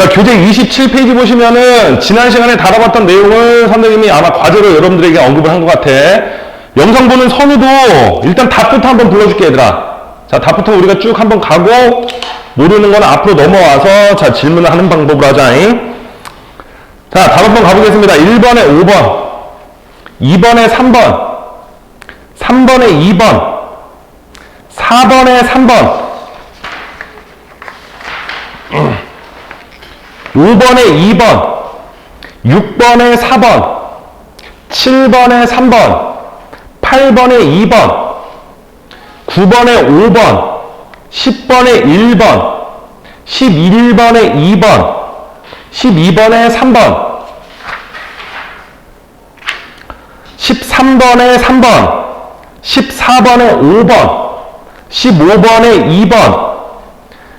자, 교재 27페이지 보시면은 지난 시간에 다뤄봤던 내용을 선생님이 아마 과제로 여러분들에게 언급을 한 것 같아. 영상 보는 선우도 일단 답부터 한번 불러줄게, 얘들아. 자, 답부터 우리가 쭉 한번 가고 모르는 건 앞으로 넘어와서 자, 질문을 하는 방법으로 하자잉. 자, 답 한번 가보겠습니다. 1번에 5번, 2번에 3번, 3번에 2번, 4번에 3번, 5번에 2번, 6번에 4번, 7번에 3번, 8번에 2번, 9번에 5번, 10번에 1번, 11번에 2번, 12번에 3번, 13번에 3번, 14번에 5번, 15번에 2번,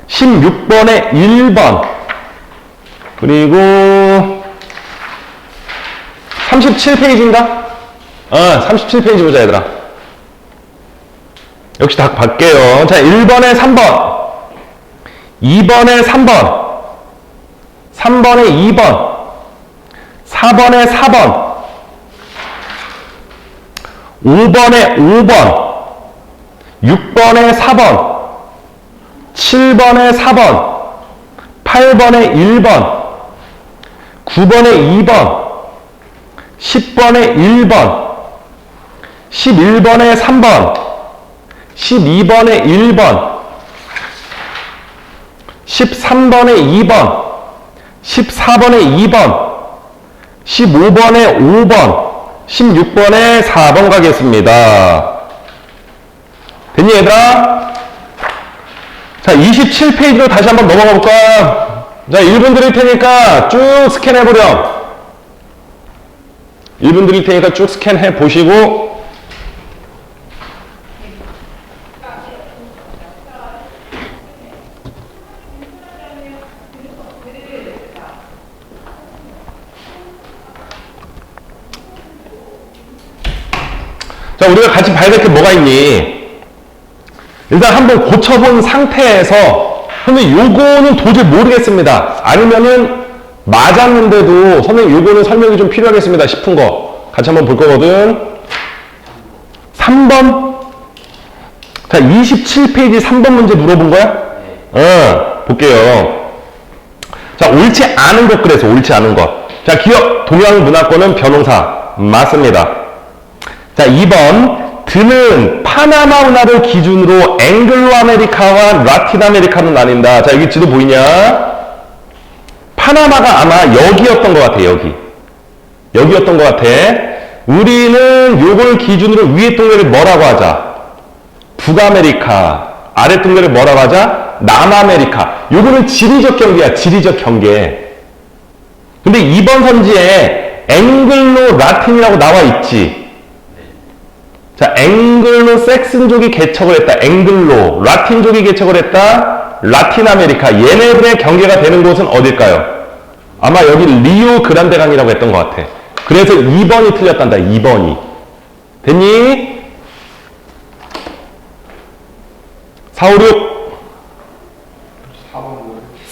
16번에 1번, 그리고 37페이지인가? 37페이지 보자, 얘들아. 역시 다 볼게요. 자, 1번에 3번, 2번에 3번, 3번에 2번, 4번에 4번, 5번에 5번, 6번에 4번, 7번에 4번, 8번에 1번, 9번에 2번, 10번에 1번, 11번에 3번, 12번에 1번, 13번에 2번, 14번에 2번, 15번에 5번, 16번에 4번 가겠습니다. 됐니, 얘들아? 자, 27페이지로 다시 한번 넘어가 볼까? 자, 1분 드릴 테니까 쭉 스캔해 보렴. 1분 드릴 테니까 쭉 스캔해 보시고, 자, 우리가 같이 봐야 될 게 뭐가 있니? 일단 한번 고쳐본 상태에서 선생님 요거는 도저히 모르겠습니다. 아니면은 맞았는데도 선생님 요거는 설명이 좀 필요하겠습니다 싶은 거 같이 한번 볼 거거든. 3번. 자, 27페이지 3번 문제 물어본 거야? 볼게요. 자, 옳지 않은 것 그래서 옳지 않은 것. 자, 기억 동양 문화권은 변호사 맞습니다. 자, 2번. 드는 파나마 운하를 기준으로 앵글로 아메리카와 라틴 아메리카로 나뉜다. 자, 여기 지도 보이냐? 파나마가 아마 여기였던 것 같아, 여기. 여기였던 것 같아. 우리는 요걸 기준으로 위에 동네를 뭐라고 하자? 북아메리카. 아래 동네를 뭐라고 하자? 남아메리카. 요거는 지리적 경계야, 지리적 경계. 근데 2번 선지에 앵글로 라틴이라고 나와 있지. 자, 앵글로 섹슨족이 개척을 했다. 앵글로. 라틴족이 개척을 했다. 라틴 아메리카. 얘네들의 경계가 되는 곳은 어딜까요? 아마 여기 리오 그란데 강이라고 했던 것 같아. 그래서 2번이 틀렸단다. 2번이. 됐니? 4, 5, 6.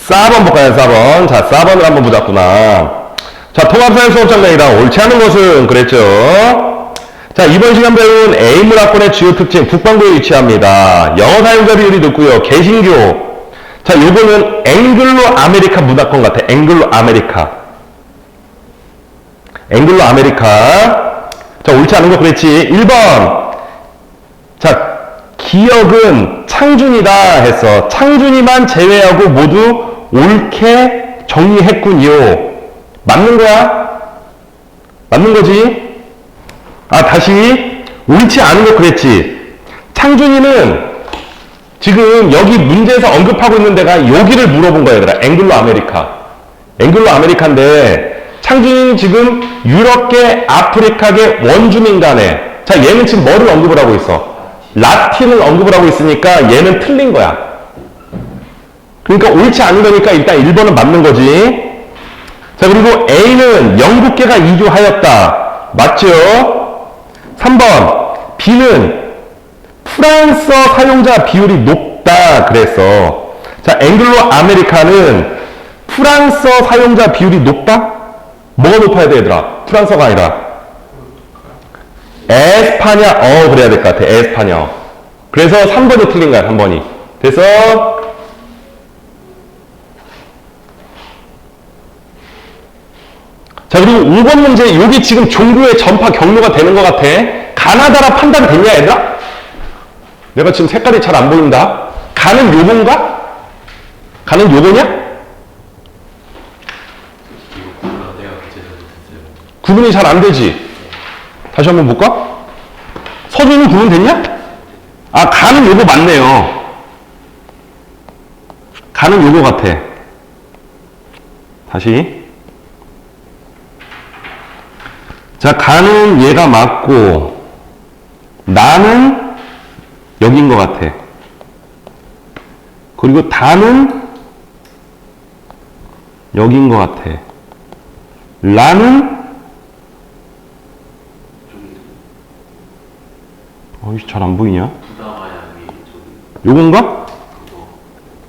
4번 볼까요? 4번. 자, 4번을 한번 보자꾸나. 자, 통합사회 수업장면이다. 옳지 않은 것은 그랬죠. 자, 이번 시간 배운 A문화권의 주요 특징, 북반구에 위치합니다. 영어 사용자 비율이 높고요. 개신교. 자, 요거는 앵글로 아메리카 문화권 같아. 앵글로 아메리카. 앵글로 아메리카. 자, 옳지 않은 거 그랬지. 1번. 자, 기억은 창준이다 했어. 창준이만 제외하고 모두 옳게 정리했군요. 맞는 거야? 맞는 거지? 아, 다시 옳지 않은 거 그랬지. 창준이는 지금 여기 문제에서 언급하고 있는 데가 여기를 물어본 거야, 얘들아. 앵글로 아메리카. 앵글로 아메리카인데 창준이는 지금 유럽계, 아프리카계 원주민 간에 자, 얘는 지금 뭐를 언급을 하고 있어? 라틴을 언급을 하고 있으니까 얘는 틀린 거야. 그러니까 옳지 않은 거니까 일단 1번은 맞는 거지. 자, 그리고 A는 영국계가 이주하였다. 맞죠? 3번 B는 프랑스어 사용자 비율이 높다 그랬어. 자, 앵글로 아메리카는 프랑스어 사용자 비율이 높다? 뭐가 높아야 돼, 얘들아? 프랑스어가 아니라. 에스파냐, 그래야 될 것 같아. 에스파냐. 그래서 3번이 틀린 거야, 3번이. 그래서, 자, 그리고 5번 문제, 여기 지금 종교의 전파 경로가 되는 것 같아. 가나다라 판단 됐냐, 얘들아? 내가 지금 색깔이 잘 안 보인다. 가는 요건가? 가는 요거냐? 구분이 잘 안 되지? 다시 한번 볼까? 서준이는 구분 됐냐? 아, 가는 요거 맞네요. 가는 요거 같아. 다시. 자, 가는 얘가 맞고, 나는 여긴 것 같아. 그리고 다는 여긴 것 같아. 라는 잘 안 보이냐? 요건가?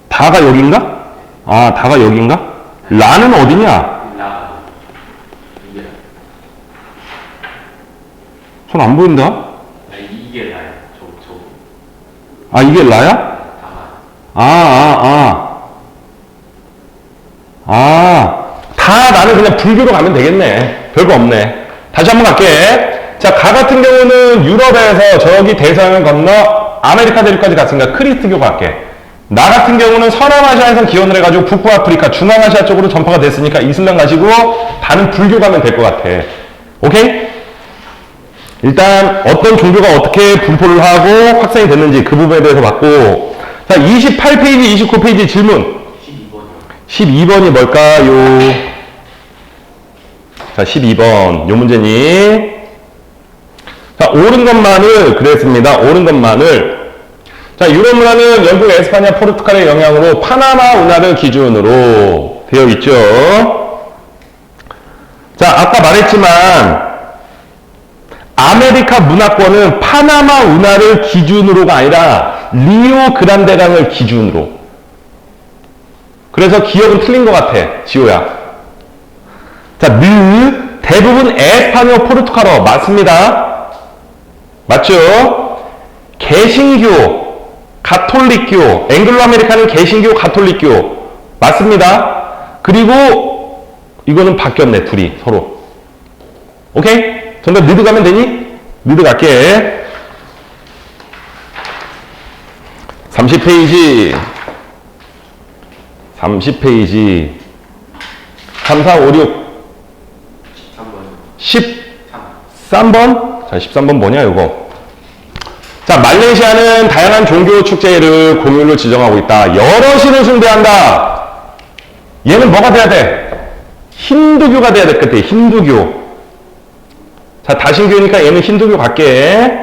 다가 여긴가? 아, 다가 여긴가? 라는 어디냐? 손 안 보인다? 이게 라야. 아, 이게 라야? 다 나는 그냥 불교로 가면 되겠네. 별거 없네. 다시 한번 갈게. 자, 가 같은 경우는 유럽에서 저기 대서양을 건너 아메리카 대륙까지 갔으니까 크리스트교 갈게. 나 같은 경우는 서남아시아에서 기원을 해가지고 북부아프리카, 중앙아시아 쪽으로 전파가 됐으니까 이슬람 가시고 다른 불교 가면 될 것 같아. 오케이? 일단 어떤 종교가 어떻게 분포를 하고 확산이 됐는지 그 부분에 대해서 봤고, 자, 28페이지, 29페이지 질문. 12번이 뭘까요? 자, 12번. 요 문제니. 자, 옳은 것만을 그랬습니다. 옳은 것만을. 자, 유럽 문화는 영국, 에스파냐, 포르투갈의 영향으로 파나마 운하를 기준으로 되어 있죠. 자, 아까 말했지만 아메리카 문화권은 파나마 운하를 기준으로가 아니라 리오 그란데강을 기준으로. 그래서 기억은 틀린 것 같아, 지호야. 자, 대부분 에스파뇨, 포르투갈어 맞습니다. 맞죠? 개신교, 가톨릭교, 앵글로 아메리카는 개신교, 가톨릭교 맞습니다. 그리고 이거는 바뀌었네, 둘이 서로. 오케이? 정답 느드 가면 되니? 느드 갈게. 30페이지 30페이지 3, 4, 5, 6 13번? 자, 13번 뭐냐, 이거. 자, 말레이시아는 다양한 종교 축제를 공휴일로 지정하고 있다. 여럿이를 숭배한다. 얘는 뭐가 돼야 돼? 힌두교가 돼야 될 것 같아. 힌두교. 자, 다신교니까 얘는 힌두교 갈게.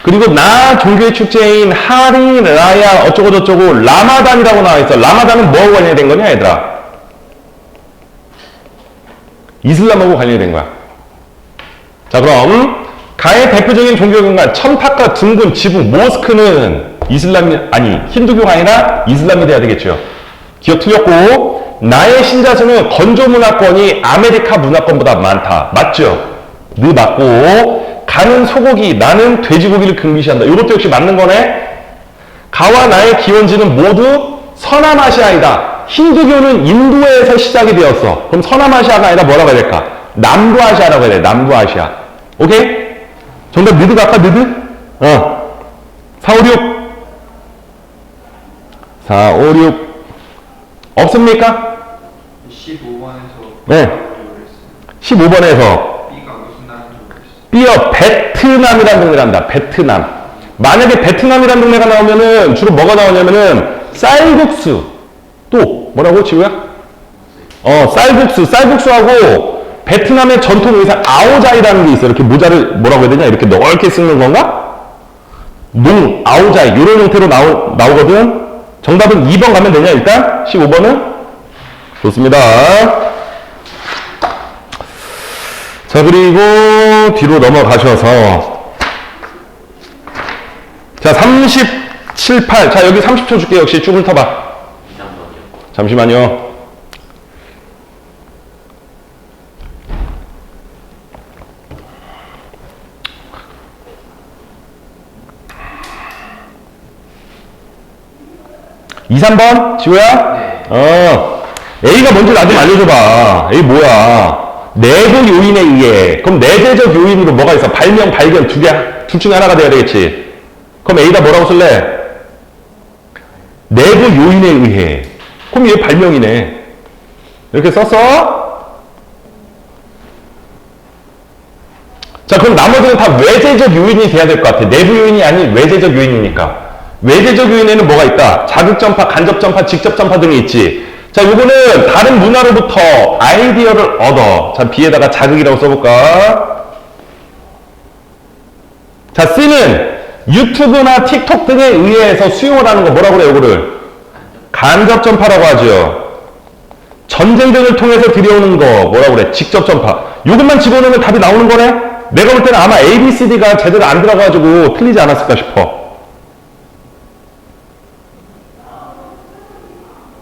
그리고 나 종교의 축제인 하리, 라야, 어쩌고저쩌고, 라마단이라고 나와있어. 라마단은 뭐하고 관련된 거냐, 얘들아? 이슬람하고 관련된 거야. 자, 그럼 가의 대표적인 종교경관 천탁과 둥근 지붕 모스크는 힌두교가 아니라 이슬람이 돼야 되겠죠. 기억 틀렸고, 나의 신자수는 건조 문화권이 아메리카 문화권보다 많다. 맞죠? 네 맞고, 가는 소고기, 나는 돼지고기를 금기시한다. 이것도 역시 맞는 거네. 가와 나의 기원지는 모두 서남아시아이다. 힌두교는 인도에서 시작이 되었어. 그럼 서남아시아가 아니라 뭐라고 해야 될까? 남부아시아라고 해야 돼. 남부아시아. 오케이? 정답 느드 갈까? 느드? 4, 5, 6. 4, 5, 6. 없습니까? 15번에서 네. 15번에서 B가 무슨 나라인지 모르겠어요. B어 베트남이라는 동네란다. 베트남. 만약에 베트남이라는 동네가 나오면은 주로 뭐가 나오냐면은 쌀국수. 또 뭐라고 지우야? 쌀국수하고 베트남의 전통 의상 아오자이라는 게 있어. 이렇게 모자를 뭐라고 해야 되냐? 이렇게 넓게 쓰는 건가? 아오자이 이런 형태로 나오거든. 정답은 2번 가면 되냐? 일단 15번은 좋습니다. 자, 그리고 뒤로 넘어가셔서 자, 37, 8. 자, 여기 30초 줄게. 역시 쭉 훑어봐. 잠시만요. (2, 3번) 지호야? 네. A가 뭔지 나 좀 알려줘봐. A 뭐야? 내부 요인에 의해. 그럼 내재적 요인으로 뭐가 있어? 발명, 발견 두 개, 둘 중에 하나가 돼야 되겠지. 그럼 A다 뭐라고 쓸래? 내부 요인에 의해. 그럼 얘 발명이네. 이렇게 썼어? 자, 그럼 나머지는 다 외재적 요인이 돼야 될 것 같아. 내부 요인이 아닌 외재적 요인이니까. 외재적 요인에는 뭐가 있다? 자극전파, 간접전파, 직접전파 등이 있지. 자, 요거는 다른 문화로부터 아이디어를 얻어. 자, B에다가 자극이라고 써볼까? 자, C는 유튜브나 틱톡 등에 의해서 수용을 하는 거 뭐라고 그래, 요거를? 간접전파라고 하죠. 전쟁 등을 통해서 들여오는 거 뭐라고 그래? 직접전파. 요것만 집어넣으면 답이 나오는 거네? 내가 볼 때는 아마 A, B, C, D가 제대로 안 들어가가지고 틀리지 않았을까 싶어.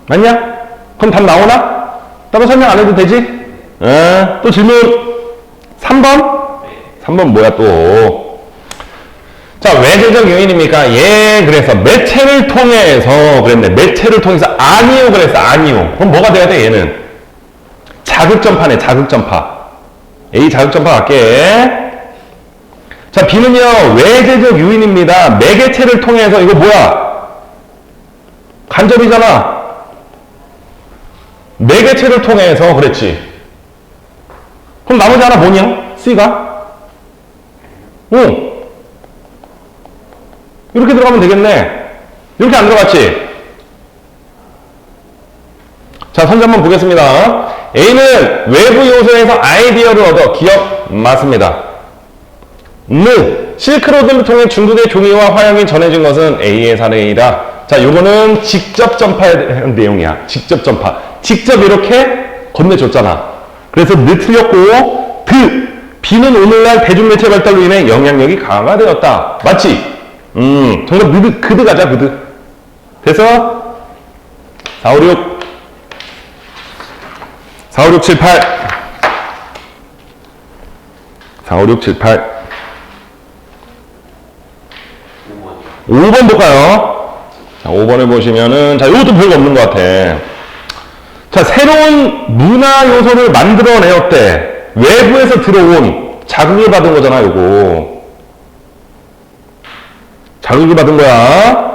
맞냐? 그럼 답 나오나? 따로 설명 안 해도 되지? 또 질문 3번? 3번 뭐야 또? 자, 외재적 요인입니까? 예, 그래서 매체를 통해서 그랬네. 매체를 통해서 아니요 그랬어. 아니요. 그럼 뭐가 돼야 돼 얘는? 자극전파네. 자극전파. A 자극전파 갈게. 자, B는요 외재적 요인입니다. 매개체를 통해서 이거 뭐야? 간접이잖아. 매개체를 통해서 그랬지. 그럼 나머지 하나 뭐냐? C가? 응. 이렇게 들어가면 되겠네. 이렇게 안 들어갔지? 자, 선지 한번 보겠습니다. A는 외부 요소에서 아이디어를 얻어. 기억 맞습니다. 실크로드를 통해 중국의 종이와 화약이 전해진 것은 A의 사례이다. 자, 요거는 직접 전파에 대한 내용이야. 직접 전파. 직접 이렇게 건네줬잖아. 그래서 틀렸고, B는 오늘날 대중매체 발달로 인해 영향력이 강화되었다. 맞지? 정답 그드 가자, 그드. 됐어? 4, 5, 6. 4, 5, 6, 7, 8. 4, 5, 6, 7, 8. 5번 볼까요? 자, 5번에 보시면은, 자, 이것도 별거 없는 것 같아. 자, 새로운 문화 요소를 만들어내었대. 외부에서 들어온 자극을 받은 거잖아, 요거. 자극을 받은 거야.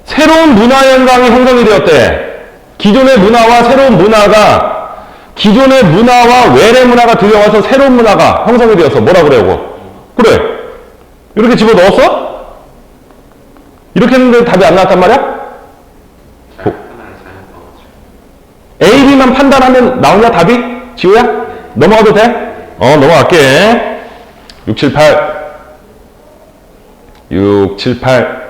새로운 문화 현상이 형성이 되었대. 기존의 문화와 새로운 문화가, 기존의 문화와 외래 문화가 들여와서 새로운 문화가 형성이 되어서 뭐라 그래, 요거? 그래. 이렇게 집어 넣었어? 이렇게 했는데 답이 안 나왔단 말이야? A, B만 판단하면 나오냐 답이? 지우야? 넘어가도 돼? 넘어갈게. 6, 7, 8. 6, 7, 8.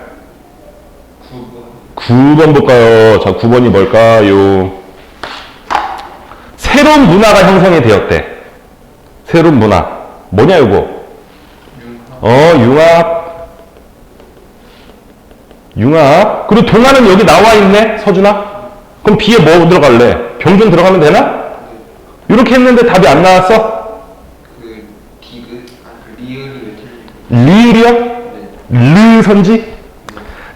9번 볼까요? 자, 9번이 뭘까요? 새로운 문화가 형성이 되었대. 새로운 문화. 뭐냐, 이거? 융합. 융합. 그리고 동화는 여기 나와 있네, 서준아? 그럼 B에 뭐 들어갈래? 병준 들어가면 되나? 이렇게 했는데 답이 안 나왔어? 리을이 왜 틀리고? 리을이요? 르선지?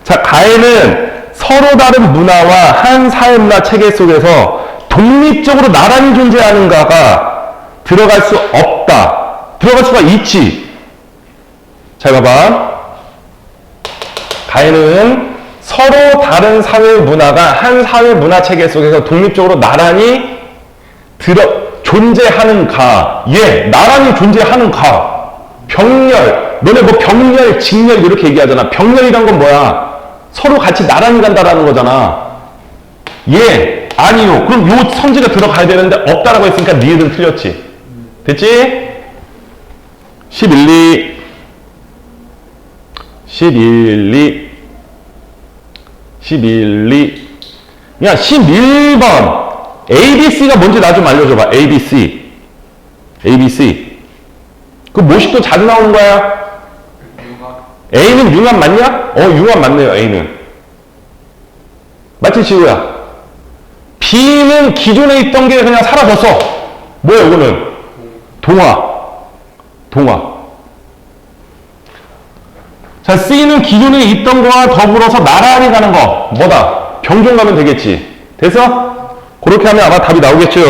자, 가해는 서로 다른 문화와 한 사회문화 체계 속에서 독립적으로 나란히 존재하는가가 들어갈 수 없다. 들어갈 수가 있지. 잘 봐봐. 가해는 서로 다른 사회 문화가 한 사회 문화 체계 속에서 독립적으로 나란히 존재하는가. 예, 나란히 존재하는가. 병렬. 너네 뭐 병렬, 직렬 이렇게 얘기하잖아. 병렬이란 건 뭐야? 서로 같이 나란히 간다라는 거잖아. 예, 아니요. 그럼 요 선지가 들어가야 되는데 없다라고 했으니까 니들은 틀렸지. 됐지? 11, 2. 11, 2. 11, 2. 야, 11번. ABC가 뭔지 나 좀 알려줘봐. ABC. ABC. 그 뭐식도 자주 나오는 거야? A는 융합 맞냐? 융합 맞네요, A는. 맞지, 지우야? D는 기존에 있던 게 그냥 사라졌어. 뭐야, 이거는? 동화. 자, C는 기존에 있던 거와 더불어서 나란히 가는 거. 뭐다? 병종 가면 되겠지. 돼서? 그렇게 하면 아마 답이 나오겠죠.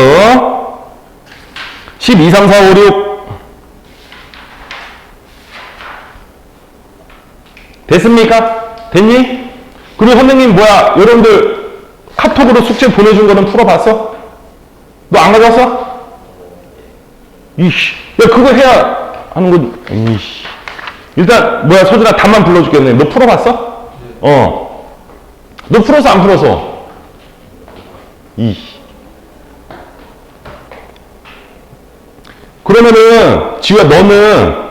12, 3, 4, 5, 6. 됐습니까? 됐니? 그리고 선생님 뭐야, 여러분들 카톡으로 숙제 보내준 거는 풀어봤어? 너 안 가져왔어? 이씨, 야 그거 해야 하는 거. 이씨. 일단 뭐야, 서준아 답만 불러줄게. 너 풀어봤어? 너 풀어서 안 풀어서? 이씨. 그러면은 지우야, 너는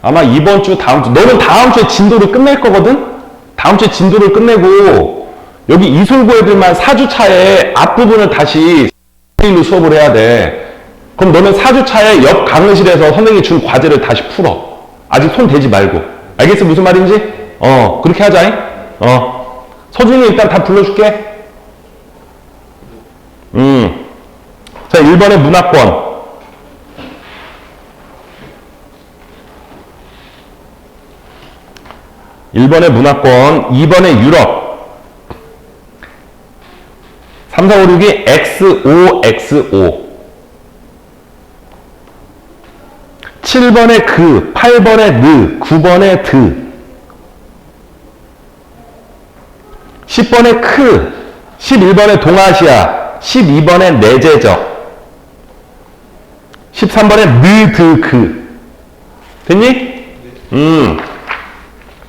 아마 이번 주, 다음 주, 너는 다음 주에 진도를 끝낼 거거든? 다음 주에 진도를 끝내고 여기 이솔고 애들만 4주 차에 앞부분을 다시 일로 수업을 해야 돼. 그럼 너는 4주 차에 옆 강의실에서 선생님이 준 과제를 다시 풀어. 아직 손 대지 말고. 알겠어? 무슨 말인지? 그렇게 하자잉? 서준이 일단 다 불러줄게. 자, 1번에 문화권. 1번에 문화권, 2번에 유럽, 3, 4, 5, 6이 XO, XO. 7번에 그, 8번에 느, 9번에 드. 10번에 크, 11번에 동아시아, 12번에 내재적, 13번에 느, 드, 그. 됐니?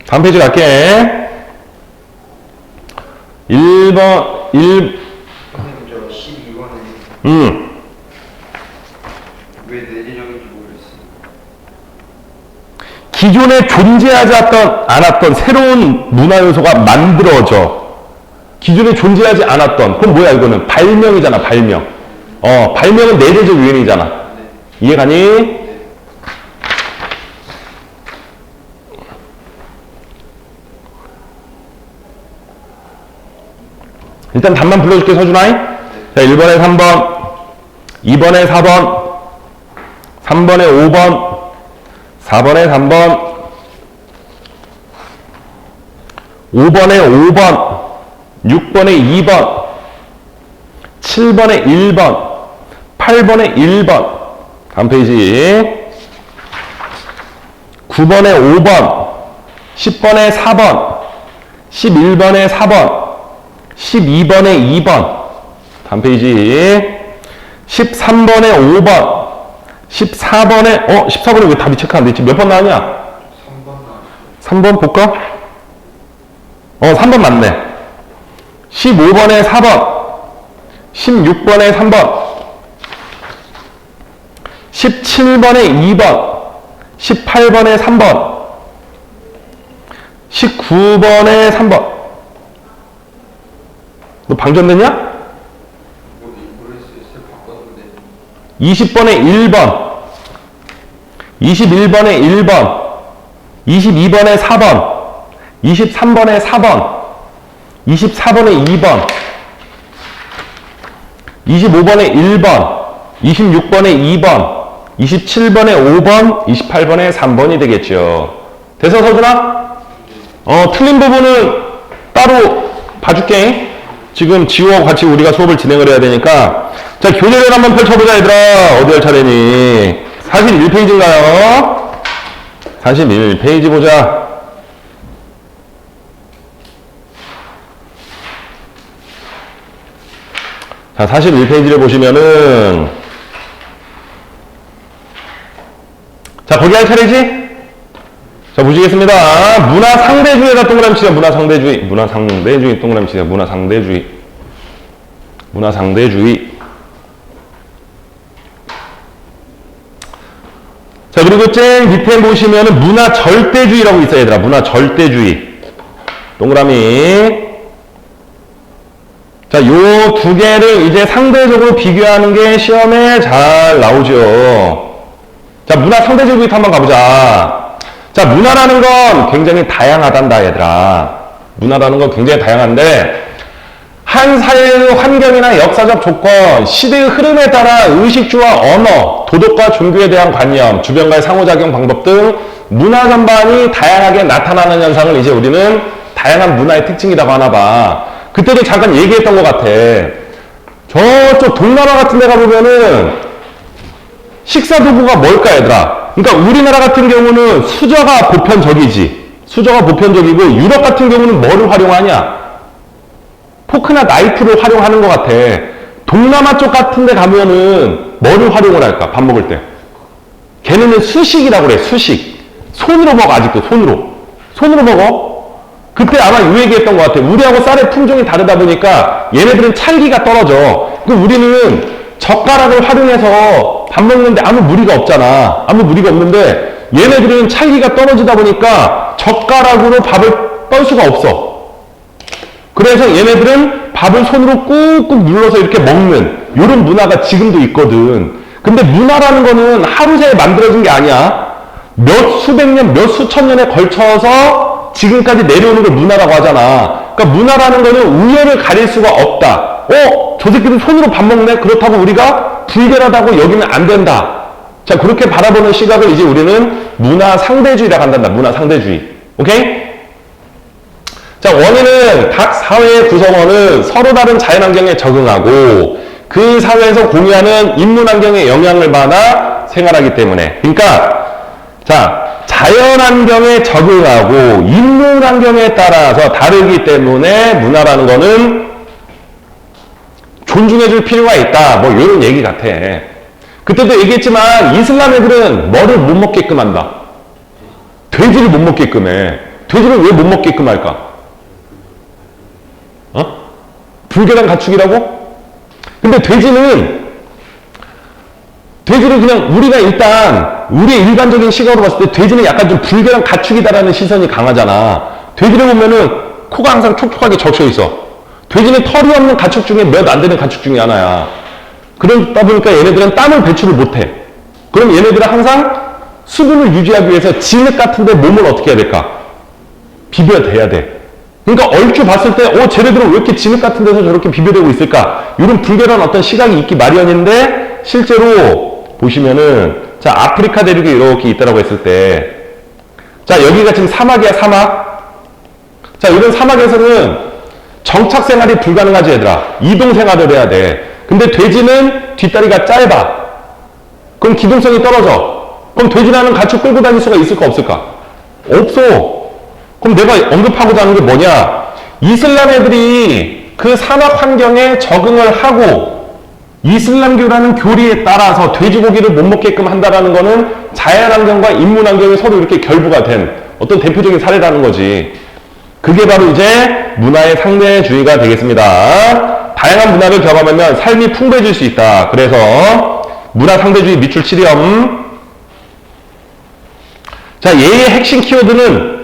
다음 페이지 갈게. 1번, 선생님 저 12번에 왜 내재적인지 모르겠어요. 기존에 존재하지 않았던 새로운 문화 요소가 만들어져. 기존에 존재하지 않았던. 그럼 뭐야, 이거는? 발명이잖아, 발명. 발명은 내재적 유행이잖아. 이해가니? 일단 답만 불러줄게, 서준아이. 자, 1번에 3번, 2번에 4번, 3번에 5번, 4번에 3번, 5번에 5번, 6번에 2번, 7번에 1번, 8번에 1번. 다음 페이지. 9번에 5번, 10번에 4번, 11번에 4번, 12번에 2번. 다음 페이지. 13번에 5번. 14번에, 14번에 왜 답이 체크 안 됐지? 몇 번 나왔냐? 3번 나왔어요. 3번 볼까? 3번 맞네. 15번에 4번. 16번에 3번. 17번에 2번. 18번에 3번. 19번에 3번. 너 방전됐냐? 모르겠어요. 쌤 바꿨는데. 20번에 1번, 21번에 1번, 22번에 4번, 23번에 4번, 24번에 2번, 25번에 1번, 26번에 2번, 27번에 5번, 28번에 3번이 되겠죠. 돼서 서준아? 틀린 부분은 따로 봐줄게. 지금 지우하고 같이 우리가 수업을 진행을 해야 되니까. 자, 교재를 한번 펼쳐보자, 얘들아. 어디 할 차례니? 41페이지인가요? 41페이지 보자. 자, 41페이지를 보시면은, 자, 거기 할 차례지? 자, 보시겠습니다. 문화 상대주의에다 동그라미 치자. 문화 상대주의. 문화 상대주의 동그라미 치자. 문화 상대주의. 문화 상대주의. 자, 그리고 쨍 밑에 보시면은 문화 절대주의라고 있어요, 얘들아. 문화 절대주의. 동그라미. 자, 요 두 개를 이제 상대적으로 비교하는 게 시험에 잘 나오죠. 자, 문화 상대주의부터 한번 가보자. 자, 문화라는 건 굉장히 다양하단다, 얘들아. 문화라는 건 굉장히 다양한데, 한 사회의 환경이나 역사적 조건, 시대의 흐름에 따라 의식주와 언어, 도덕과 종교에 대한 관념, 주변과의 상호작용 방법 등 문화 전반이 다양하게 나타나는 현상을 이제 우리는 다양한 문화의 특징이라고 하나 봐. 그때도 잠깐 얘기했던 것 같아. 저쪽 동남아 같은 데 가보면은 식사 도구가 뭘까, 얘들아? 그러니까 우리나라 같은 경우는 수저가 보편적이지. 수저가 보편적이고 유럽 같은 경우는 뭐를 활용하냐? 포크나 나이프를 활용하는 것 같아. 동남아 쪽 같은 데 가면은 뭐를 활용을 할까? 밥 먹을 때. 걔네는 수식이라고 그래, 수식. 손으로 먹어, 아직도 손으로. 손으로 먹어. 그때 아마 이 얘기했던 것 같아. 우리하고 쌀의 품종이 다르다 보니까 얘네들은 찰기가 떨어져. 우리는 젓가락을 활용해서 밥 먹는데 아무 무리가 없잖아. 아무 무리가 없는데 얘네들은 찰기가 떨어지다 보니까 젓가락으로 밥을 떨 수가 없어. 그래서 얘네들은 밥을 손으로 꾹꾹 눌러서 이렇게 먹는 이런 문화가 지금도 있거든. 근데 문화라는 거는 하루 새에 만들어진 게 아니야. 몇 수백 년, 몇 수천 년에 걸쳐서 지금까지 내려오는 걸 문화라고 하잖아. 그러니까 문화라는 거는 우열을 가릴 수가 없다. 저 새끼들 손으로 밥 먹네? 그렇다고 우리가 불결하다고 여기면 안 된다. 자, 그렇게 바라보는 시각을 이제 우리는 문화 상대주의라고 한단다. 문화 상대주의. 오케이? 자, 원인은 각 사회의 구성원은 서로 다른 자연환경에 적응하고 그 사회에서 공유하는 인문환경에 영향을 받아 생활하기 때문에. 그러니까, 자, 자연환경에 적응하고 인문환경에 따라서 다르기 때문에 문화라는 거는 존중해줄 필요가 있다. 뭐, 이런 얘기 같아. 그때도 얘기했지만, 이슬람 애들은 뭐를 못 먹게끔 한다. 돼지를 못 먹게끔 해. 돼지를 왜 못 먹게끔 할까? 불결한 가축이라고? 근데 돼지를 그냥 우리가 일단 우리의 일반적인 시각으로 봤을 때 돼지는 약간 좀 불결한 가축이다라는 시선이 강하잖아. 돼지를 보면은 코가 항상 촉촉하게 적셔 있어. 돼지는 털이 없는 가축 중에 몇 안 되는 가축 중에 하나야. 그러다 보니까 얘네들은 땀을 배출을 못해. 그럼 얘네들은 항상 수분을 유지하기 위해서 진흙 같은 데 몸을 어떻게 해야 될까? 비벼대야 돼. 그러니까 얼추 봤을 때, 쟤네들은 왜 이렇게 진흙 같은 데서 저렇게 비벼대고 있을까? 이런 불결한 어떤 시각이 있기 마련인데, 실제로 보시면은, 자, 아프리카 대륙에 이렇게 있다라고 했을 때, 자, 여기가 지금 사막이야, 사막. 자, 이런 사막에서는 정착 생활이 불가능하지, 얘들아. 이동 생활을 해야 돼. 근데 돼지는 뒷다리가 짧아. 그럼 기동성이 떨어져. 그럼 돼지라는 가축 끌고 다닐 수가 있을까, 없을까? 없어. 그럼 내가 언급하고자 하는 게 뭐냐? 이슬람 애들이 그 사막 환경에 적응을 하고 이슬람교라는 교리에 따라서 돼지고기를 못 먹게끔 한다라는 거는 자연환경과 인문환경이 서로 이렇게 결부가 된 어떤 대표적인 사례라는 거지. 그게 바로 이제 문화의 상대주의가 되겠습니다. 다양한 문화를 경험하면 삶이 풍부해질 수 있다. 그래서 문화 상대주의 밑줄 칠염. 자, 얘의 핵심 키워드는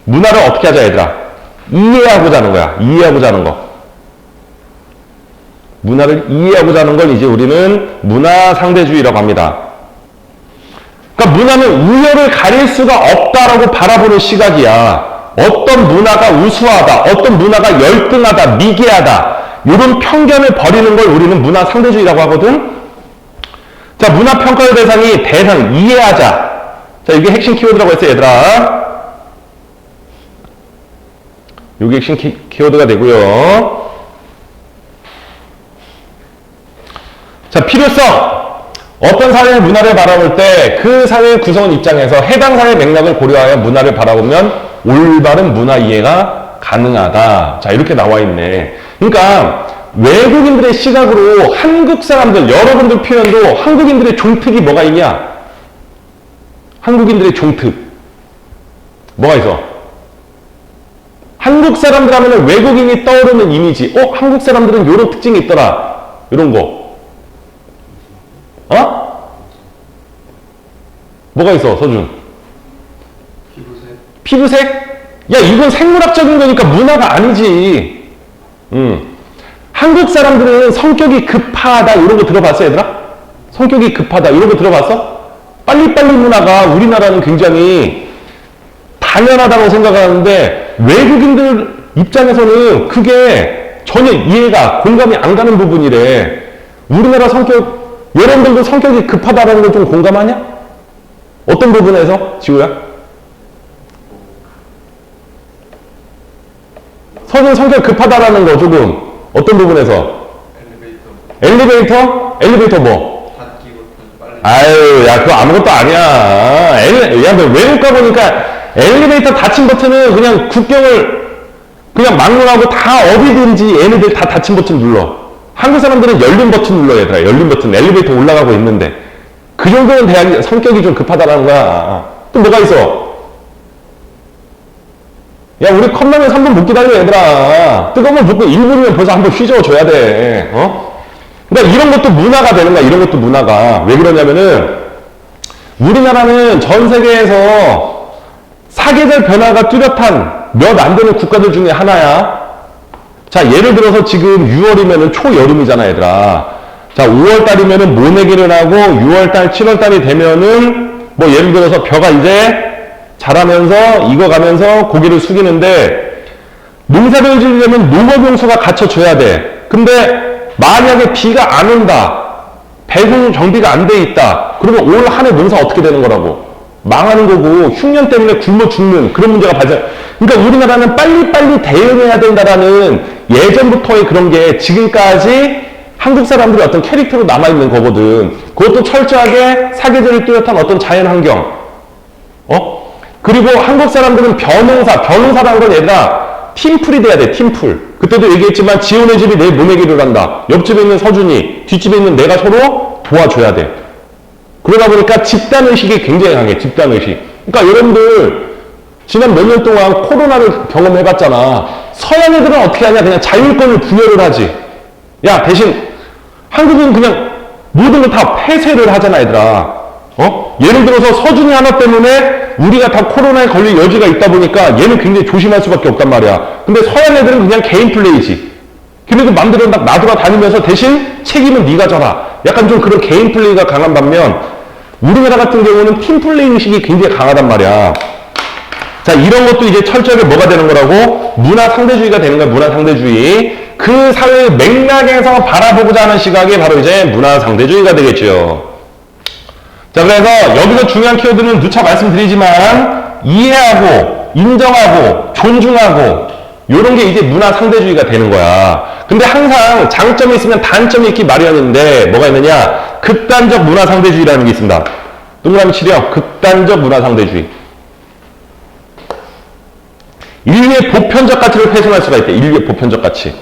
문화를 어떻게 하자, 얘들아? 이해하고자 하는 거야. 이해하고자 하는 거. 문화를 이해하고자 하는 걸 이제 우리는 문화 상대주의라고 합니다. 그러니까 문화는 우열을 가릴 수가 없다라고 바라보는 시각이야. 어떤 문화가 우수하다, 어떤 문화가 열등하다, 미개하다, 이런 편견을 버리는 걸 우리는 문화 상대주의라고 하거든? 자, 문화 평가의 대상이 대상, 이해하자. 자, 이게 핵심 키워드라고 했어요, 얘들아. 이게 핵심 키워드가 되고요. 자, 필요성. 어떤 사회의 문화를 바라볼 때 그 사회의 구성원 입장에서 해당 사회의 맥락을 고려하여 문화를 바라보면 올바른 문화 이해가 가능하다. 자, 이렇게 나와 있네. 그러니까 외국인들의 시각으로 한국 사람들, 여러분들 표현도 한국인들의 종특이 뭐가 있냐? 한국인들의 종특. 뭐가 있어? 한국 사람들 하면 외국인이 떠오르는 이미지. 한국 사람들은 이런 특징이 있더라. 이런 거. 뭐가 있어, 서준? 피부색. 피부색? 야, 이건 생물학적인 거니까 문화가 아니지. 한국 사람들은 성격이 급하다, 이런 거 들어봤어, 얘들아? 성격이 급하다, 이런 거 들어봤어? 빨리빨리 문화가 우리나라는 굉장히 당연하다고 생각하는데 외국인들 입장에서는 그게 전혀 이해가, 공감이 안 가는 부분이래. 우리나라 성격, 여러분들도 성격이 급하다는 거 좀 공감하냐? 어떤 부분에서, 지우야? 서준 성격 급하다라는 거 조금, 어떤 부분에서? 엘리베이터 뭐? 닫기부터 빨리. 아유, 야, 그거 아무것도 아니야. 야, 너 외국 가보니까 엘리베이터 닫힌 버튼은 그냥 국경을 그냥 막론하고 다 어디든지 얘네들 다 닫힌 버튼 눌러. 한국 사람들은 열린 버튼 눌러, 얘들아. 열린 버튼. 엘리베이터 올라가고 있는데. 그 정도는 대한 성격이 좀 급하다라는 거야. 또 뭐가 있어? 야, 우리 컵라면 3분 못 기다려, 얘들아. 뜨거운 거 먹고 1분이면 벌써 한번 휘저어줘야 돼. 그러니까 이런 것도 문화가 되는 거야, 이런 것도 문화가. 왜 그러냐면은, 우리나라는 전 세계에서 사계절 변화가 뚜렷한 몇 안 되는 국가들 중에 하나야. 자, 예를 들어서 지금 6월이면은 초여름이잖아, 얘들아. 자, 5월달이면은 모내기를 하고, 6월달, 7월달이 되면은, 뭐 예를 들어서 벼가 이제 자라면서 익어가면서 고개를 숙이는데, 농사를 지으려면 농업용수가 갖춰줘야 돼. 근데 만약에 비가 안 온다, 배송 정비가 안 돼 있다, 그러면 올 한 해 농사 어떻게 되는 거라고? 망하는 거고 흉년 때문에 굶어 죽는 그런 문제가 발생. 그러니까 우리나라는 빨리빨리 대응해야 된다라는 예전부터의 그런 게 지금까지 한국 사람들의 어떤 캐릭터로 남아있는 거거든. 그것도 철저하게 사계절이 뚜렷한 어떤 자연환경. 그리고 한국 사람들은 변호사라는 건 얘들아 팀플이 돼야 돼. 팀플. 그때도 얘기했지만 지훈의 집이 내 모내기를 한다. 옆집에 있는 서준이, 뒷집에 있는 내가 서로 도와줘야 돼. 그러다 보니까 집단의식이 굉장히 강해. 집단의식. 그러니까 여러분들 지난 몇 년 동안 코로나를 경험해봤잖아. 서양 애들은 어떻게 하냐? 그냥 자율권을 부여를 하지. 야, 대신 한국은 그냥 모든 걸 다 폐쇄를 하잖아, 얘들아. 예를 들어서 서준이 하나 때문에 우리가 다 코로나에 걸릴 여지가 있다 보니까 얘는 굉장히 조심할 수밖에 없단 말이야. 근데 서양 애들은 그냥 개인 플레이지. 걔네들 맘대로 막 놔두라 다니면서 대신 책임은 네가 져라. 약간 좀 그런 개인 플레이가 강한 반면 우리나라 같은 경우는 팀 플레이 의식이 굉장히 강하단 말이야. 자, 이런 것도 이제 철저하게 뭐가 되는 거라고? 문화 상대주의가 되는 거야, 문화 상대주의. 그 사회의 맥락에서 바라보고자 하는 시각이 바로 이제 문화 상대주의가 되겠죠. 자, 그래서 여기서 중요한 키워드는 누차 말씀드리지만 이해하고 인정하고 존중하고 이런 게 이제 문화 상대주의가 되는 거야. 근데 항상 장점이 있으면 단점이 있기 마련인데 뭐가 있느냐? 극단적 문화 상대주의라는 게 있습니다. 동그라미 치려. 극단적 문화 상대주의. 인류의 보편적 가치를 훼손할 수가 있대. 인류의 보편적 가치.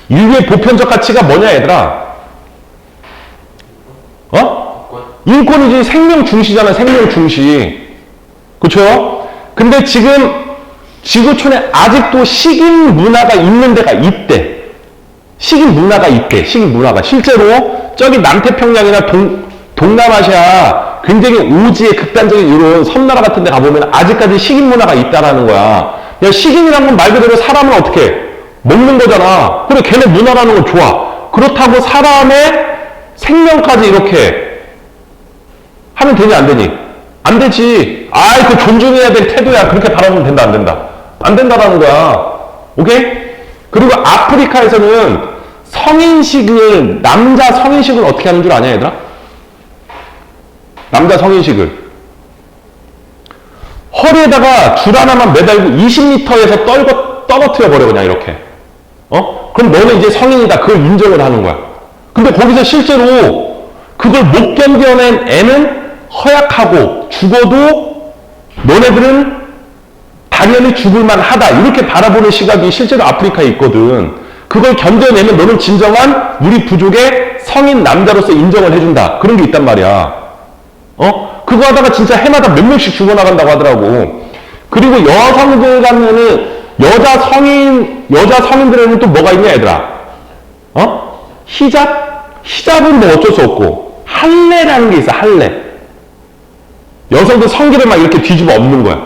인류의 보편적 가치가 뭐냐, 얘들아? 인권이지. 생명 중시잖아, 생명 중시. 그쵸? 근데 지금 지구촌에 아직도 식인 문화가 있는 데가 있대. 식인 문화가 있대. 식인 문화가. 실제로 저기 남태평양이나 동남아시아 굉장히 오지의 극단적인 이런 섬나라 같은 데 가보면 아직까지 식인 문화가 있다라는 거야. 야, 식인이란 건 말 그대로 사람을 어떻게 먹는 거잖아. 그래, 걔네 문화라는 건 좋아. 그렇다고 사람의 생명까지 이렇게 하면 되니 안 되니? 안 되지. 아이, 그 존중해야 될 태도야. 그렇게 바라보면 된다, 안 된다? 안 된다라는 거야. 오케이? 그리고 아프리카에서는 남자 성인식을 어떻게 하는 줄 아냐, 얘들아? 남자 성인식을. 허리에다가 줄 하나만 매달고 20m에서 떨어뜨려 버려, 그냥 이렇게. 그럼 너는 이제 성인이다. 그걸 인정을 하는 거야. 근데 거기서 실제로 그걸 못 견뎌낸 애는 허약하고 죽어도 너네들은 당연히 죽을만 하다. 이렇게 바라보는 시각이 실제로 아프리카에 있거든. 그걸 견뎌내면 너는 진정한 우리 부족의 성인 남자로서 인정을 해준다. 그런 게 있단 말이야. 그거 하다가 진짜 해마다 몇 명씩 죽어나간다고 하더라고. 그리고 여성들 가면은 여자 성인들에는 또 뭐가 있냐, 얘들아? 히잡은 뭐 어쩔 수 없고, 할례라는 게 있어, 할례. 여성들 성기를 막 이렇게 뒤집어 엎는 거야.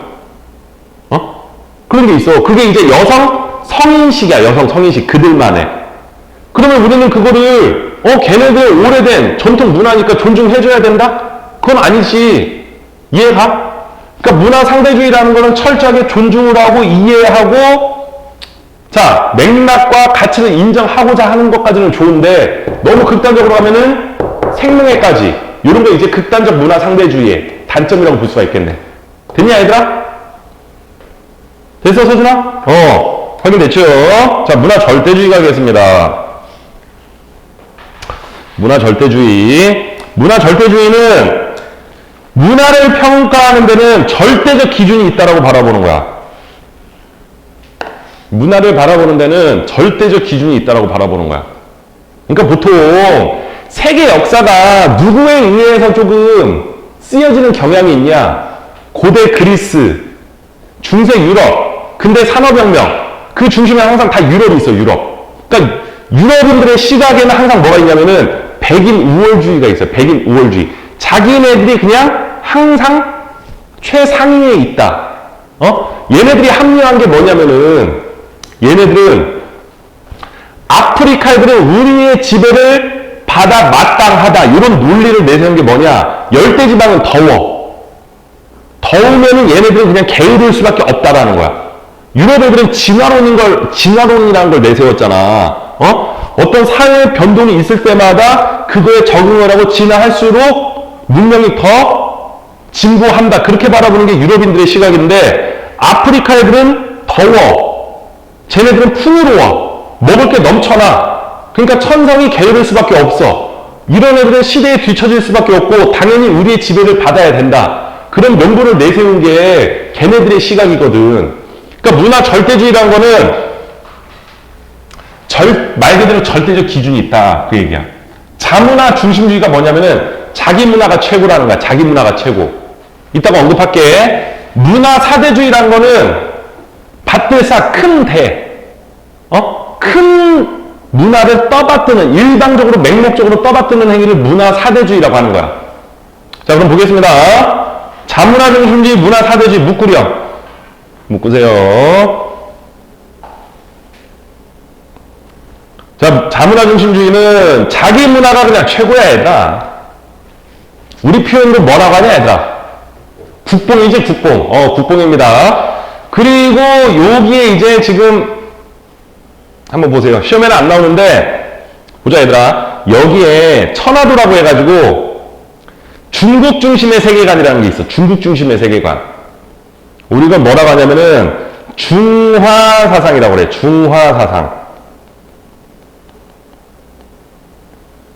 그런 게 있어. 그게 이제 여성 성인식이야, 여성 성인식. 그들만의. 그러면 우리는 그거를, 걔네들 오래된 전통 문화니까 존중해줘야 된다? 그건 아니지. 이해가? 그러니까 문화 상대주의라는 거는 철저하게 존중을 하고 이해하고 자, 맥락과 가치를 인정하고자 하는 것까지는 좋은데 너무 극단적으로 가면은 생명에까지 이런 거 이제 극단적 문화 상대주의의 단점이라고 볼 수가 있겠네. 됐냐 얘들아? 됐어 서준아? 확인됐죠? 자, 문화 절대주의 가겠습니다. 문화 절대주의. 문화 절대주의는 문화를 평가하는 데는 절대적 기준이 있다라고 바라보는 거야. 문화를 바라보는 데는 절대적 기준이 있다라고 바라보는 거야. 그러니까 보통 세계 역사가 누구에 의해서 조금 쓰여지는 경향이 있냐? 고대 그리스, 중세 유럽, 근대 산업혁명 그 중심에 항상 다 유럽이 있어. 유럽. 그러니까 유럽인들의 시각에는 항상 뭐가 있냐면은 백인 우월주의가 있어요. 백인 우월주의. 자기네들이 그냥 항상 최상위에 있다. 얘네들이 합리화한 게 뭐냐면은 얘네들은 아프리카 애들은 우리의 지배를 받아 마땅하다. 이런 논리를 내세운 게 뭐냐? 열대지방은 더워. 더우면은 얘네들은 그냥 게으를 수밖에 없다라는 거야. 유럽 애들은 진화론이라는 걸 내세웠잖아. 어떤 사회 변동이 있을 때마다 그거에 적응을 하고 진화할수록 문명이 더 진보한다. 그렇게 바라보는 게 유럽인들의 시각인데 아프리카 애들은 더워. 쟤네들은 풍요로워. 먹을 게 넘쳐나. 그러니까 천성이 게으를 수밖에 없어. 이런 애들은 시대에 뒤처질 수밖에 없고 당연히 우리의 지배를 받아야 된다. 그런 명분을 내세운 게 걔네들의 시각이거든. 그러니까 문화 절대주의라는 거는 말 그대로 절대적 기준이 있다. 그 얘기야. 자문화 중심주의가 뭐냐면은 자기 문화가 최고라는 거야. 자기 문화가 최고. 이따가 언급할게. 문화 사대주의라는 거는 밭들사 큰 대. 큰 문화를 떠받드는, 일방적으로 맹목적으로 떠받드는 행위를 문화 사대주의라고 하는 거야. 자, 그럼 보겠습니다. 자문화 중심주의, 문화 사대주의 묶으렴. 묶으세요. 자, 자문화 중심주의는 자기 문화가 그냥 최고야, 얘들아. 우리 표현으로 뭐라고 하냐, 얘들아? 국뽕이지, 국뽕. 국뽕입니다. 그리고 여기에 이제 지금 한번 보세요. 시험에는 안 나오는데 보자, 얘들아. 여기에 천하도라고 해가지고 중국 중심의 세계관이라는 게 있어. 중국 중심의 세계관. 우리가 뭐라고 하냐면은 중화사상이라고 그래. 중화사상.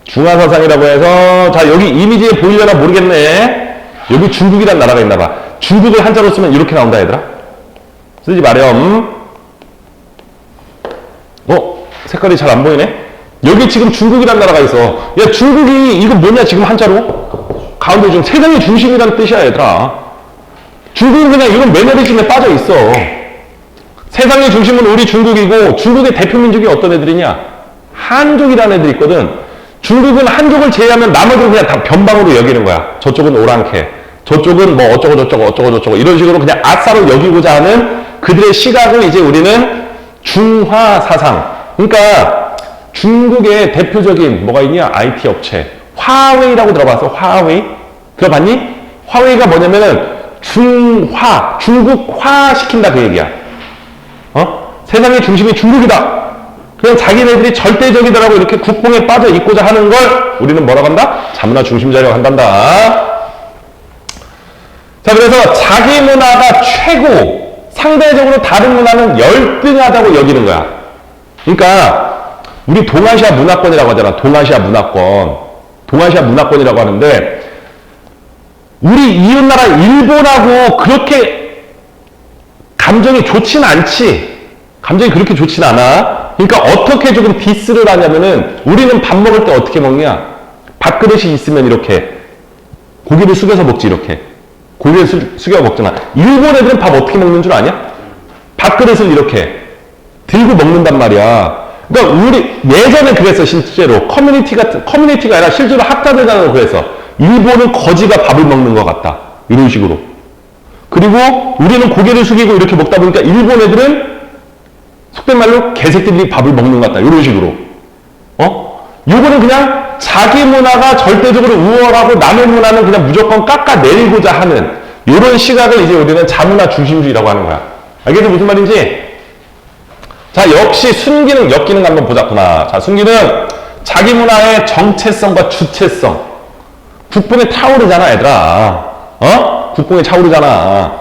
중화사상이라고 해서 자, 여기 이미지에 보이려나 모르겠네. 여기 중국이란 나라가 있나봐. 중국을 한자로 쓰면 이렇게 나온다, 얘들아. 쓰지 마렴. 색깔이 잘 안 보이네. 여기 지금 중국이란 나라가 있어. 야, 중국이 이거 뭐냐 지금 한자로? 가운데 지금 세상의 중심이라는 뜻이야, 얘들아. 중국은 그냥 이건 매너리즘에 빠져 있어. 세상의 중심은 우리 중국이고 중국의 대표 민족이 어떤 애들이냐? 한족이라는 애들이 있거든. 중국은 한족을 제외하면 나머지는 그냥 다 변방으로 여기는 거야. 저쪽은 오랑캐, 저쪽은 뭐 어쩌고 이런 식으로 그냥 아싸로 여기고자 하는 그들의 시각을 이제 우리는 중화사상. 그러니까 중국의 대표적인 뭐가 있냐? IT 업체. 화웨이라고 들어봤어? 화웨이? 들어봤니? 화웨이가 뭐냐면은 중국화 시킨다 그 얘기야. 세상의 중심이 중국이다. 그냥 자기네들이 절대적이더라고 이렇게 국뽕에 빠져 있고자 하는 걸 우리는 뭐라고 한다? 자문화 중심주의라고 한단다. 자, 그래서 자기 문화가 최고, 상대적으로 다른 문화는 열등하다고 여기는 거야. 그러니까 우리 동아시아 문화권이라고 하잖아. 동아시아 문화권. 동아시아 문화권이라고 하는데 우리 이웃나라 일본하고 그렇게 감정이 좋지는 않지. 감정이 그렇게 좋지는 않아. 그러니까 어떻게 조금 디스를 하냐면은 우리는 밥 먹을 때 어떻게 먹냐? 밥그릇이 있으면 이렇게 고개를 숙여서 먹지. 이렇게 고개를 숙여 먹잖아. 일본 애들은 밥 어떻게 먹는 줄 아냐? 밥그릇을 이렇게 들고 먹는단 말이야. 그러니까 우리 예전에 그랬어. 실제로 커뮤니티가 아니라 실제로 학자들 간으로 그랬어. 일본은 거지가 밥을 먹는 것 같다. 이런 식으로. 그리고 우리는 고개를 숙이고 이렇게 먹다 보니까 일본 애들은 속된 말로 개새끼들이 밥을 먹는 것 같다. 이런 식으로. 요거는 그냥 자기 문화가 절대적으로 우월하고 남의 문화는 그냥 무조건 깎아내리고자 하는 이런 시각을 이제 우리는 자문화 중심주의라고 하는 거야. 알겠지? 무슨 말인지? 자, 역시 순기능, 역기능 한번 보자꾸나. 자, 순기능, 자기 문화의 정체성과 주체성. 국뽕에 타오르잖아, 얘들아. 국뽕에 차오르잖아.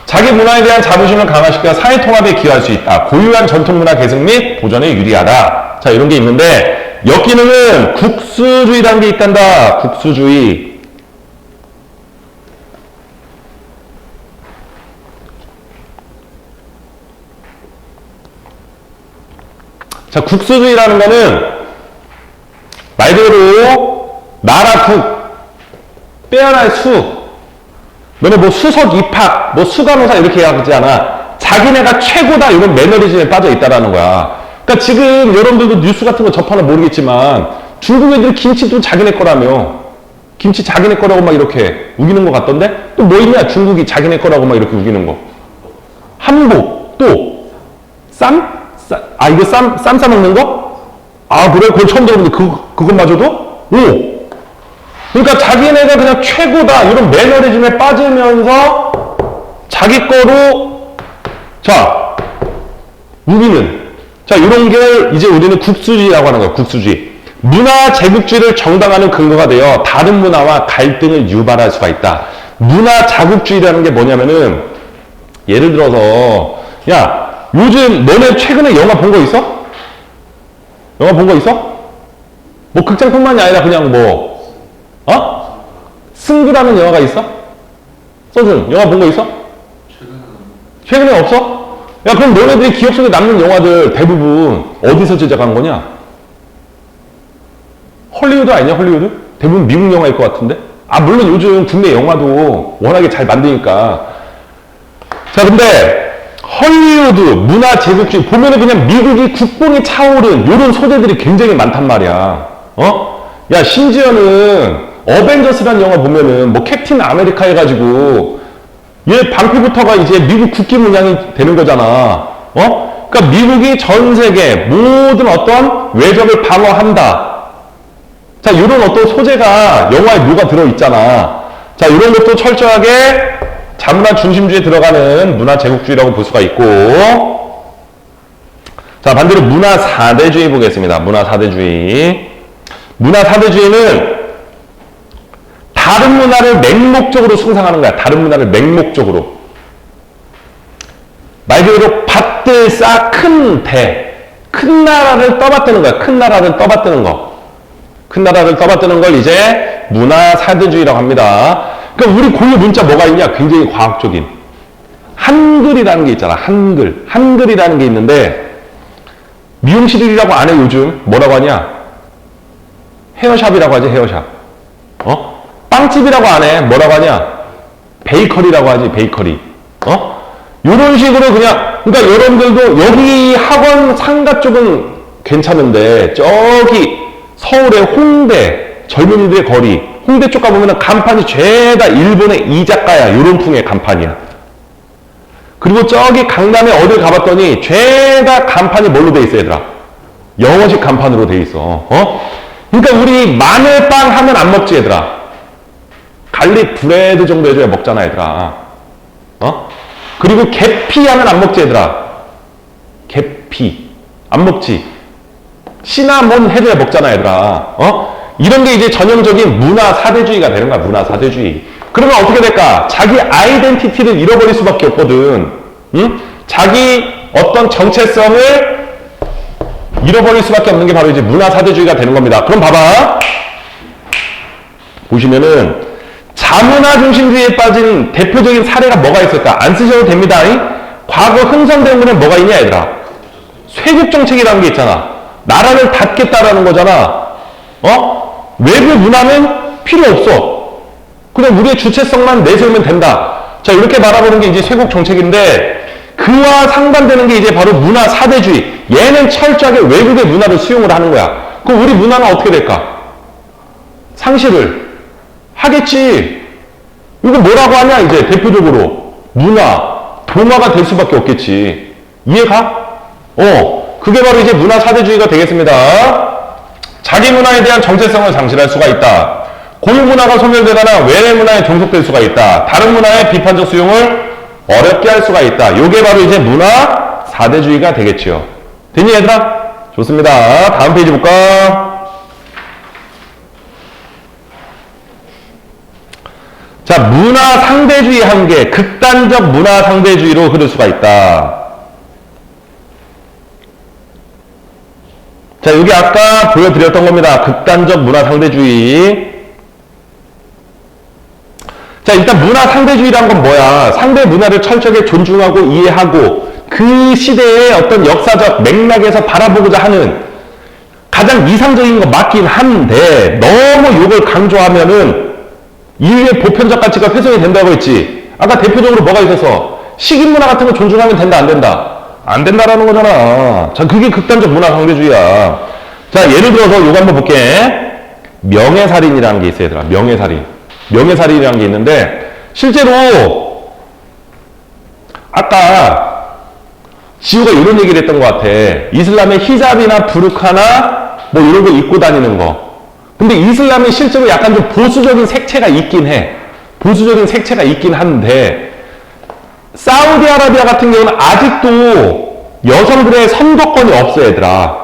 자기 문화에 대한 자부심을 강화시켜 사회 통합에 기여할 수 있다. 고유한 전통 문화 계승 및 보존에 유리하다. 자, 이런 게 있는데, 역기능은 국수주의라는 게 있단다. 국수주의. 자, 국수주의라는 거는 말 그대로 나라 국, 빼어날 수, 너네 뭐 수석 입학, 뭐 수간호사 이렇게 하지 않아. 자기네가 최고다 이런 매너리즘에 빠져 있다라는 거야. 그러니까 지금 여러분들도 뉴스 같은 거 접하나 모르겠지만 중국 애들이 김치도 자기네 거라며. 김치 자기네 거라고 막 이렇게 우기는 것 같던데? 또 뭐 있냐? 중국이 자기네 거라고 막 이렇게 우기는 거. 한복, 또 쌈? 이거 쌈 싸먹는 거? 아, 그래? 그걸 처음 들어보는데 그것마저도? 오! 그러니까 자기네가 그냥 최고다. 이런 매너리즘에 빠지면서 자기 거로, 자, 우기는. 자, 이런 게 이제 우리는 국수주의라고 하는 거야, 국수주의. 문화 제국주의를 정당화하는 근거가 되어 다른 문화와 갈등을 유발할 수가 있다. 문화 자국주의라는 게 뭐냐면은, 예를 들어서, 야, 요즘 너네 최근에 영화 본 거 있어? 영화 본 거 있어? 뭐 극장뿐만이 아니라 그냥 뭐 승부라는 영화가 있어? 써준 영화 본 거 있어? 최근에 없어? 야, 그럼 너네들이 기억 속에 남는 영화들 대부분 어디서 제작한 거냐? 헐리우드 아니냐, 헐리우드? 대부분 미국 영화일 것 같은데? 아, 물론 요즘 국내 영화도 워낙에 잘 만드니까. 자, 근데 헐리우드, 문화 제국주의 보면은 그냥 미국이 국뽕이 차오른 이런 소재들이 굉장히 많단 말이야. 야, 심지어는 어벤져스라는 영화 보면은 뭐 캡틴 아메리카 해가지고 얘 방패부터가 이제 미국 국기 문양이 되는 거잖아. 그러니까 미국이 전 세계 모든 어떤 외적을 방어한다. 자, 이런 어떤 소재가 영화에 뭐가 들어있잖아. 자, 이런 것도 철저하게 자문화 중심주의에 들어가는 문화 제국주의라고 볼 수가 있고, 자, 반대로 문화 4대주의 보겠습니다. 문화 4대주의. 문화 4대주의는 다른 문화를 맹목적으로 숭상하는 거야. 다른 문화를 맹목적으로. 말 그대로 밭들 쌓 큰 대, 큰 나라를 떠받드는 거야. 큰 나라를 떠받드는 거. 큰 나라를 떠받드는 걸 이제 문화 4대주의라고 합니다. 그러니까 우리 고유 문자 뭐가 있냐? 굉장히 과학적인. 한글이라는 게 있잖아. 한글. 한글이라는 게 있는데, 미용실이라고 안 해, 요즘. 뭐라고 하냐? 헤어샵이라고 하지, 헤어샵. 빵집이라고 안 해. 뭐라고 하냐? 베이커리라고 하지, 베이커리. 요런 식으로 그냥, 그러니까 여러분들도 여기 학원 상가 쪽은 괜찮은데, 저기 서울의 홍대, 젊은이들의 거리, 홍대 쪽 가보면 간판이 죄다 일본의 이자카야, 요런 풍의 간판이야. 그리고 저기 강남에 어딜 가봤더니 죄다 간판이 뭘로 돼 있어, 얘들아? 영어식 간판으로 돼 있어. 그러니까 우리 마늘빵 하면 안 먹지, 얘들아. 갈릭 브레드 정도 해줘야 먹잖아, 얘들아. 그리고 계피 하면 안 먹지, 얘들아. 계피. 안 먹지. 시나몬 해줘야 먹잖아, 얘들아. 이런 게 이제 전형적인 문화 4대주의가 되는 거야, 문화 4대주의. 그러면 어떻게 될까? 자기 아이덴티티를 잃어버릴 수밖에 없거든. 응? 자기 어떤 정체성을 잃어버릴 수밖에 없는 게 바로 이제 문화 4대주의가 되는 겁니다. 그럼 봐봐. 보시면은, 자문화 중심주의에 빠진 대표적인 사례가 뭐가 있을까? 안 쓰셔도 됩니다. 과거 흥선된 거는 뭐가 있냐, 얘들아? 쇄국정책이라는 게 있잖아. 나라를 닫겠다라는 거잖아. 외부 문화는 필요 없어. 그냥 우리의 주체성만 내세우면 된다. 자, 이렇게 바라보는 게 이제 쇄국 정책인데, 그와 상반되는 게 이제 바로 문화 4대주의. 얘는 철저하게 외국의 문화를 수용을 하는 거야. 그럼 우리 문화는 어떻게 될까? 상실을 하겠지. 이거 뭐라고 하냐, 이제 대표적으로. 문화, 동화가 될 수밖에 없겠지. 이해가? 그게 바로 이제 문화 4대주의가 되겠습니다. 자기 문화에 대한 정체성을 상실할 수가 있다. 고유 문화가 소멸되거나 외래 문화에 종속될 수가 있다. 다른 문화의 비판적 수용을 어렵게 할 수가 있다. 요게 바로 이제 문화 4대주의가 되겠죠. 됐니 얘들아? 좋습니다. 다음 페이지 볼까? 자, 문화 상대주의 한계, 극단적 문화 상대주의로 흐를 수가 있다. 자, 여기 아까 보여드렸던 겁니다. 극단적 문화 상대주의. 자, 일단 문화 상대주의란 건 뭐야? 상대 문화를 철저하게 존중하고 이해하고 그 시대의 어떤 역사적 맥락에서 바라보고자 하는 가장 이상적인 거 맞긴 한데 너무 이걸 강조하면은 인류의 보편적 가치가 훼손이 된다고 했지. 아까 대표적으로 뭐가 있어서 식인 문화 같은 거 존중하면 된다 안 된다? 안 된다라는 거잖아. 자, 그게 극단적 문화 상대주의야. 자, 예를 들어서 요거 한번 볼게. 명예살인이라는 게 있어요, 얘들아. 명예살인. 명예살인이라는 게 있는데 실제로 아까 지호가 이런 얘기를 했던 것 같아. 이슬람의 히잡이나 부르카나 뭐 이런 거 입고 다니는 거. 근데 이슬람이 실제로 약간 좀 보수적인 색채가 있긴 해. 보수적인 색채가 있긴 한데 사우디아라비아 같은 경우는 아직도 여성들의 선거권이 없어 얘들아.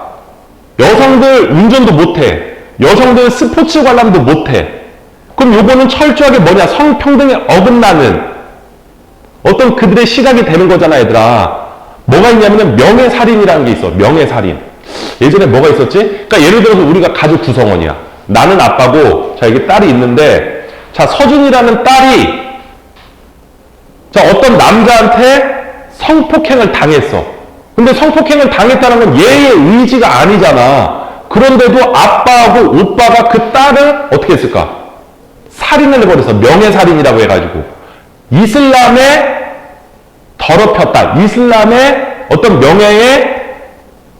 여성들 운전도 못해. 여성들 스포츠 관람도 못해. 그럼 요거는 철저하게 뭐냐? 성평등에 어긋나는 어떤 그들의 시각이 되는 거잖아 얘들아. 뭐가 있냐면은 명예살인이라는 게 있어. 명예살인. 예전에 뭐가 있었지? 그러니까 예를 들어서 우리가 가족 구성원이야. 나는 아빠고 자 여기 딸이 있는데 자 서준이라는 딸이 자 어떤 남자한테 성폭행을 당했어. 근데 성폭행을 당했다는 건 얘의 의지가 아니잖아. 그런데도 아빠하고 오빠가 그 딸을 어떻게 했을까? 살인을 해버려서 명예살인이라고 해가지고 이슬람에 더럽혔다. 이슬람의 어떤 명예에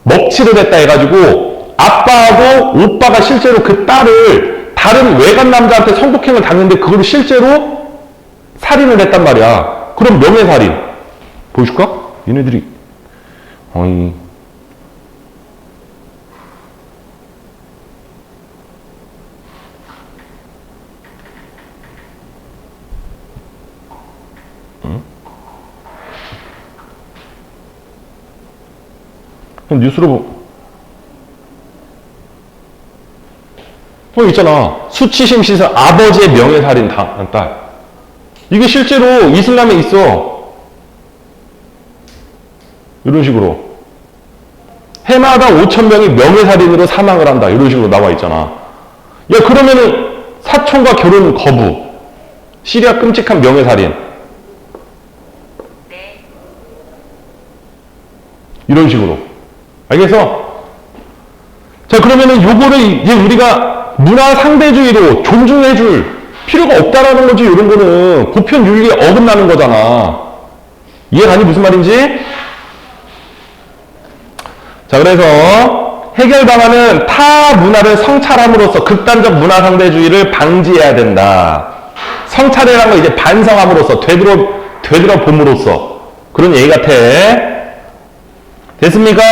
먹칠을 했다 해가지고 아빠하고 오빠가 실제로 그 딸을 다른 외간 남자한테 성폭행을 당했는데 그걸 실제로 살인을 했단 말이야. 그럼 명예살인. 보여줄까? 얘네들이 어이 뉴스로 있잖아. 수치심 시설 아버지의 명예살인 당한 딸. 이게 실제로 이슬람에 있어. 이런 식으로 해마다 5,000명이 명예살인으로 사망을 한다. 이런 식으로 나와 있잖아. 야 그러면은 사촌과 결혼 거부. 시리아 끔찍한 명예살인. 이런 식으로. 알겠어? 자, 그러면은 요거를 이제 우리가 문화 상대주의로 존중해줄 필요가 없다라는 거지, 이런 거는. 보편 윤리에 어긋나는 거잖아. 이해가니? 무슨 말인지? 자, 그래서 해결 방안은 타 문화를 성찰함으로써 극단적 문화 상대주의를 방지해야 된다. 성찰이라는 거 이제 반성함으로써, 되돌아 봄으로써. 그런 얘기 같아. 됐습니까?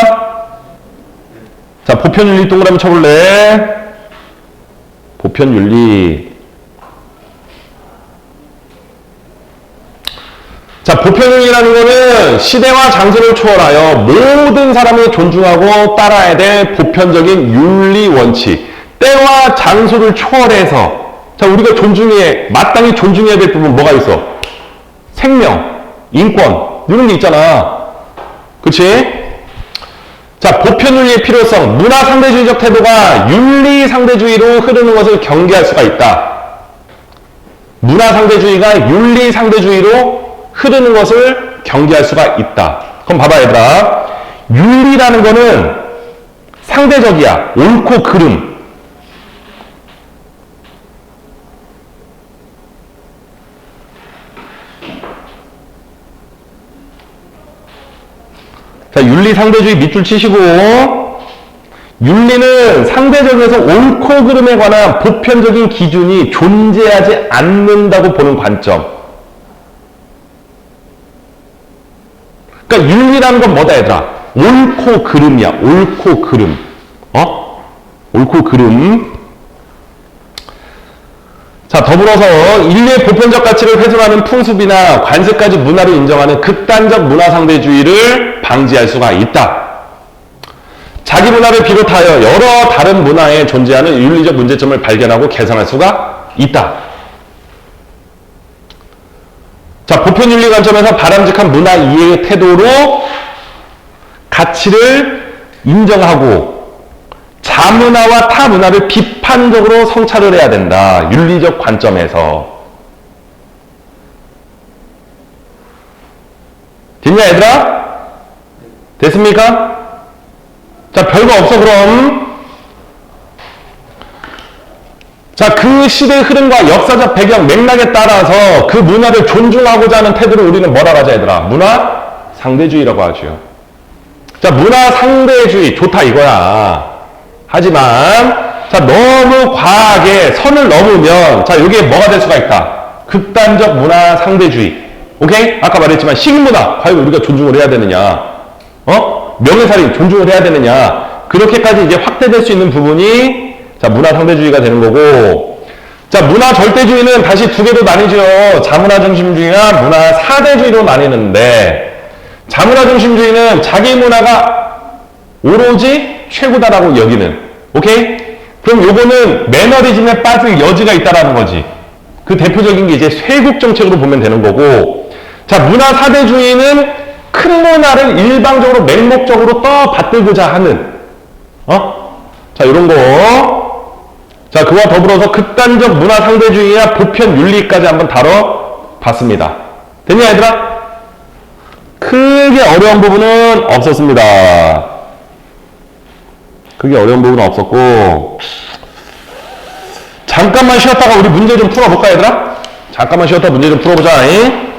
자, 보편윤리 동그라미 쳐볼래? 보편윤리. 자, 보편윤리라는 거는 시대와 장소를 초월하여 모든 사람이 존중하고 따라야 될 보편적인 윤리 원칙. 때와 장소를 초월해서 자, 우리가 마땅히 존중해야 될 부분 뭐가 있어? 생명, 인권, 이런 게 있잖아. 그치? 자, 보편윤리의 필요성, 문화 상대주의적 태도가 윤리 상대주의로 흐르는 것을 경계할 수가 있다. 문화 상대주의가 윤리 상대주의로 흐르는 것을 경계할 수가 있다. 그럼 봐봐 얘들아. 윤리라는 거는 상대적이야. 옳고 그름. 자, 윤리 상대주의 밑줄 치시고, 윤리는 상대적에서 옳고 그름에 관한 보편적인 기준이 존재하지 않는다고 보는 관점. 그러니까 윤리라는 건 뭐다 얘들아? 옳고 그름이야. 옳고 그름. 옳고 그름. 자, 더불어서 인류의 보편적 가치를 훼손하는 풍습이나 관습까지 문화로 인정하는 극단적 문화상대주의를 방지할 수가 있다. 자기 문화를 비롯하여 여러 다른 문화에 존재하는 윤리적 문제점을 발견하고 개선할 수가 있다. 자, 보편윤리 관점에서 바람직한 문화 이해의 태도로 가치를 인정하고 자문화와 타문화를 비판적으로 성찰을 해야 된다. 윤리적 관점에서. 됐냐 얘들아? 됐습니까? 자, 별거 없어 그럼. 자, 그 시대의 흐름과 역사적 배경, 맥락에 따라서 그 문화를 존중하고자 하는 태도를 우리는 뭐라고 하자 얘들아? 문화 상대주의라고 하죠. 자, 문화 상대주의 좋다 이거야. 하지만 자, 너무 과하게 선을 넘으면 자, 이게 뭐가 될 수가 있다. 극단적 문화 상대주의. 오케이? 아까 말했지만 식문화 과연 우리가 존중을 해야 되느냐? 명예살인 존중을 해야 되느냐? 그렇게까지 이제 확대될 수 있는 부분이 자, 문화 상대주의가 되는 거고, 자, 문화 절대주의는 다시 두 개로 나뉘죠. 자문화 중심주의와 문화 사대주의로 나뉘는데, 자문화 중심주의는 자기 문화가 오로지 최고다라고 여기는, 오케이? 그럼 요거는 매너리즘에 빠질 여지가 있다라는 거지. 그 대표적인 게 이제 쇄국 정책으로 보면 되는 거고, 자, 문화 사대주의는 큰 문화를 일방적으로 맹목적으로 떠받들고자 하는, 자, 요런 거. 자, 그와 더불어서 극단적 문화 상대주의와 보편 윤리까지 한번 다뤄봤습니다. 됐냐, 얘들아? 크게 어려운 부분은 없었습니다. 크게 어려운 부분은 없었고, 잠깐만 쉬었다가 우리 문제 좀 풀어볼까, 얘들아? 잠깐만 쉬었다가 문제 좀 풀어보자, 잉?